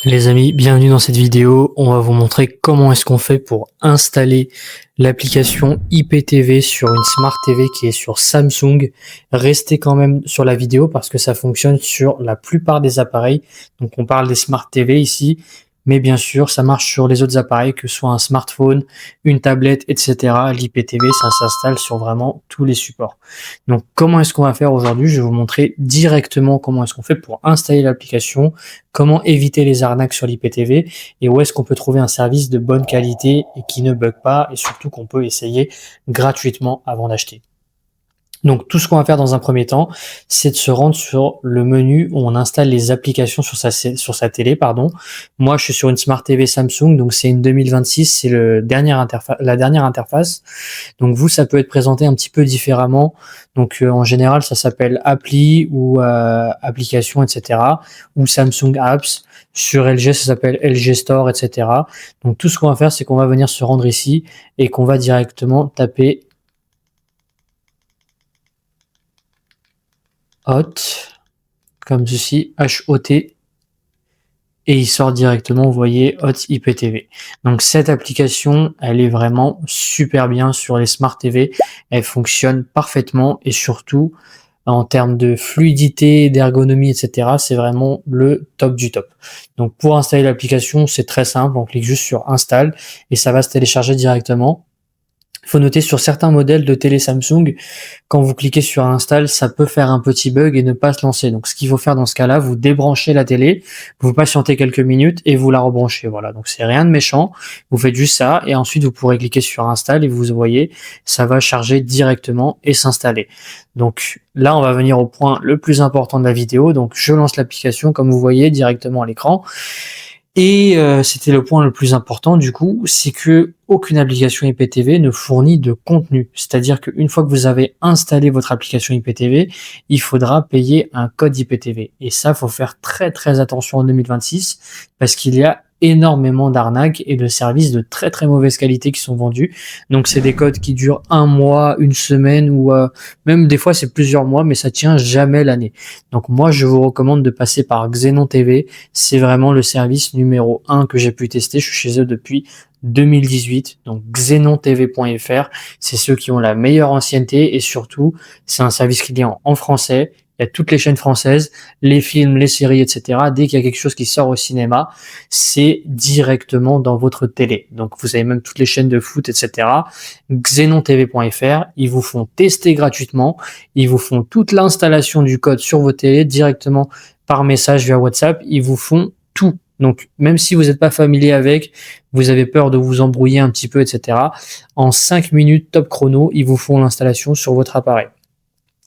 Les amis, bienvenue dans cette vidéo. On va vous montrer comment est-ce qu'on fait pour installer l'application IPTV sur une Smart TV qui est sur Samsung. Restez quand même sur la vidéo parce que ça fonctionne sur la plupart des appareils. Donc on parle des Smart TV ici, mais bien sûr ça marche sur les autres appareils, que ce soit un smartphone, une tablette, etc. L'IPTV, ça s'installe sur vraiment tous les supports. Donc comment est-ce qu'on va faire aujourd'hui? Je vais vous montrer directement comment est-ce qu'on fait pour installer l'application, comment éviter les arnaques sur l'IPTV et où est-ce qu'on peut trouver un service de bonne qualité et qui ne bug pas, et surtout qu'on peut essayer gratuitement avant d'acheter. Donc tout ce qu'on va faire dans un premier temps, c'est de se rendre sur le menu où on installe les applications sur sa télé, pardon. Moi, je suis sur une Smart TV Samsung, donc c'est une 2026, c'est la dernière interface. Donc vous, ça peut être présenté un petit peu différemment. Donc en général, ça s'appelle Appli ou Application, etc. ou Samsung Apps. Sur LG, ça s'appelle LG Store, etc. Donc tout ce qu'on va faire, c'est qu'on va venir se rendre ici et qu'on va directement taper Hot, comme ceci, H-O-T, et il sort directement, vous voyez, Hot IPTV. Donc cette application, elle est vraiment super bien sur les Smart TV, elle fonctionne parfaitement et surtout, en termes de fluidité, d'ergonomie, etc., c'est vraiment le top du top. Donc pour installer l'application, c'est très simple, on clique juste sur Install et ça va se télécharger directement. Il faut noter sur certains modèles de télé Samsung, quand vous cliquez sur Install, ça peut faire un petit bug et ne pas se lancer. Donc ce qu'il faut faire dans ce cas-là, vous débranchez la télé, vous patientez quelques minutes et vous la rebranchez. Voilà, donc c'est rien de méchant. Vous faites juste ça et ensuite vous pourrez cliquer sur Install et vous voyez, ça va charger directement et s'installer. Donc là, on va venir au point le plus important de la vidéo. Donc je lance l'application comme vous voyez directement à l'écran. Et c'était le point le plus important du coup, c'est que aucune application IPTV ne fournit de contenu. C'est-à-dire qu'une fois que vous avez installé votre application IPTV, il faudra payer un code IPTV. Et ça, faut faire très très attention en 2026 parce qu'il y a énormément d'arnaques et de services de très très mauvaise qualité qui sont vendus. Donc c'est des codes qui durent un mois, une semaine ou même des fois c'est plusieurs mois, mais ça tient jamais l'année. Donc moi je vous recommande de passer par Xenon TV. C'est vraiment le service numéro 1 que j'ai pu tester. Je suis chez eux depuis 2018, donc xenontv.fr, c'est ceux qui ont la meilleure ancienneté et surtout c'est un service client en français. Il y a toutes les chaînes françaises, les films, les séries, etc. Dès qu'il y a quelque chose qui sort au cinéma, c'est directement dans votre télé. Donc vous avez même toutes les chaînes de foot, etc. xenontv.fr, ils vous font tester gratuitement, ils vous font toute l'installation du code sur vos télés directement par message via WhatsApp, ils vous font tout. Donc, même si vous n'êtes pas familier avec, vous avez peur de vous embrouiller un petit peu, etc. En 5 minutes top chrono, ils vous font l'installation sur votre appareil.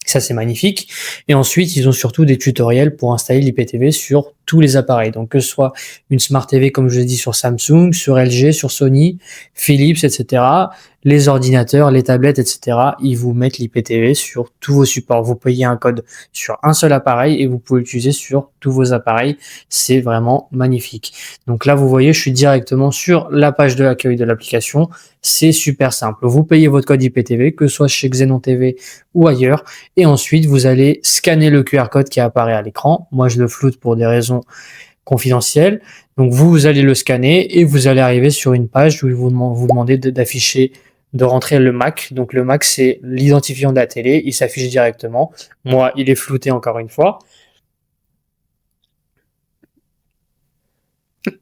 Ça, c'est magnifique. Et ensuite, ils ont surtout des tutoriels pour installer l'IPTV sur tous les appareils. Donc, que ce soit une Smart TV, comme je l'ai dit, sur Samsung, sur LG, sur Sony, Philips, etc., les ordinateurs, les tablettes, etc., ils vous mettent l'IPTV sur tous vos supports. Vous payez un code sur un seul appareil et vous pouvez l'utiliser sur tous vos appareils. C'est vraiment magnifique. Donc là, vous voyez, je suis directement sur la page de l'accueil de l'application. C'est super simple. Vous payez votre code IPTV, que ce soit chez Xenon TV ou ailleurs. Et ensuite, vous allez scanner le QR code qui apparaît à l'écran. Moi, je le floute pour des raisons confidentielles. Donc, vous allez le scanner et vous allez arriver sur une page où vous demandez d'afficher, de rentrer le MAC. Donc, le MAC, c'est l'identifiant de la télé. Il s'affiche directement. Moi, il est flouté encore une fois.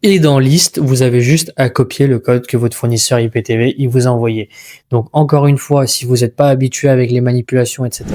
Et dans liste, vous avez juste à copier le code que votre fournisseur IPTV il vous a envoyé. Donc encore une fois, si vous n'êtes pas habitué avec les manipulations, etc.,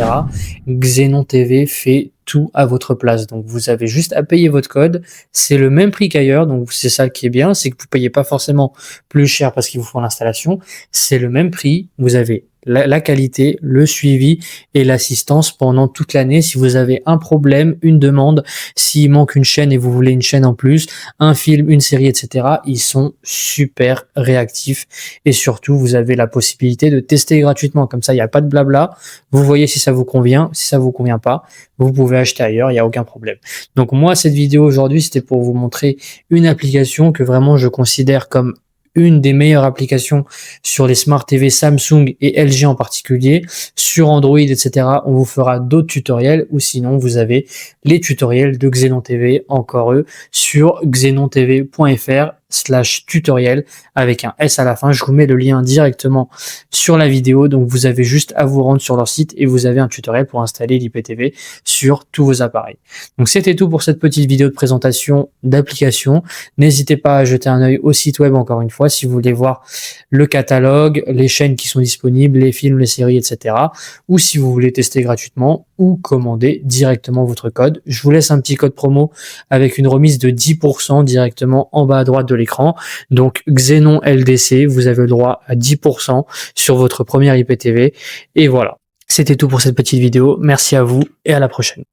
Xenon TV fait tout à votre place. Donc vous avez juste à payer votre code. C'est le même prix qu'ailleurs. Donc c'est ça qui est bien, c'est que vous payez pas forcément plus cher parce qu'ils vous font l'installation. C'est le même prix. Vous avez la qualité, le suivi et l'assistance pendant toute l'année. Si vous avez un problème, une demande, s'il manque une chaîne et vous voulez une chaîne en plus, un film, une série, etc., ils sont super réactifs et surtout, vous avez la possibilité de tester gratuitement. Comme ça, il n'y a pas de blabla. Vous voyez si ça vous convient. Si ça vous convient pas, vous pouvez acheter ailleurs, il n'y a aucun problème. Donc moi, cette vidéo aujourd'hui, c'était pour vous montrer une application que vraiment je considère comme une des meilleures applications sur les Smart TV Samsung et LG en particulier. Sur Android, etc., on vous fera d'autres tutoriels, ou sinon vous avez les tutoriels de Xenon TV, encore eux, sur xenontv.fr/tutoriel avec un S à la fin. Je vous mets le lien directement sur la vidéo, donc vous avez juste à vous rendre sur leur site et vous avez un tutoriel pour installer l'IPTV sur tous vos appareils. Donc c'était tout pour cette petite vidéo de présentation d'application. N'hésitez pas à jeter un œil au site web, encore une fois, si vous voulez voir le catalogue, les chaînes qui sont disponibles, les films, les séries, etc. Ou si vous voulez tester gratuitement ou commander directement votre code. Je vous laisse un petit code promo avec une remise de 10% directement en bas à droite de l'écran. Donc Xenon LDC, vous avez le droit à 10% sur votre première IPTV. Et voilà, c'était tout pour cette petite vidéo. Merci à vous et à la prochaine.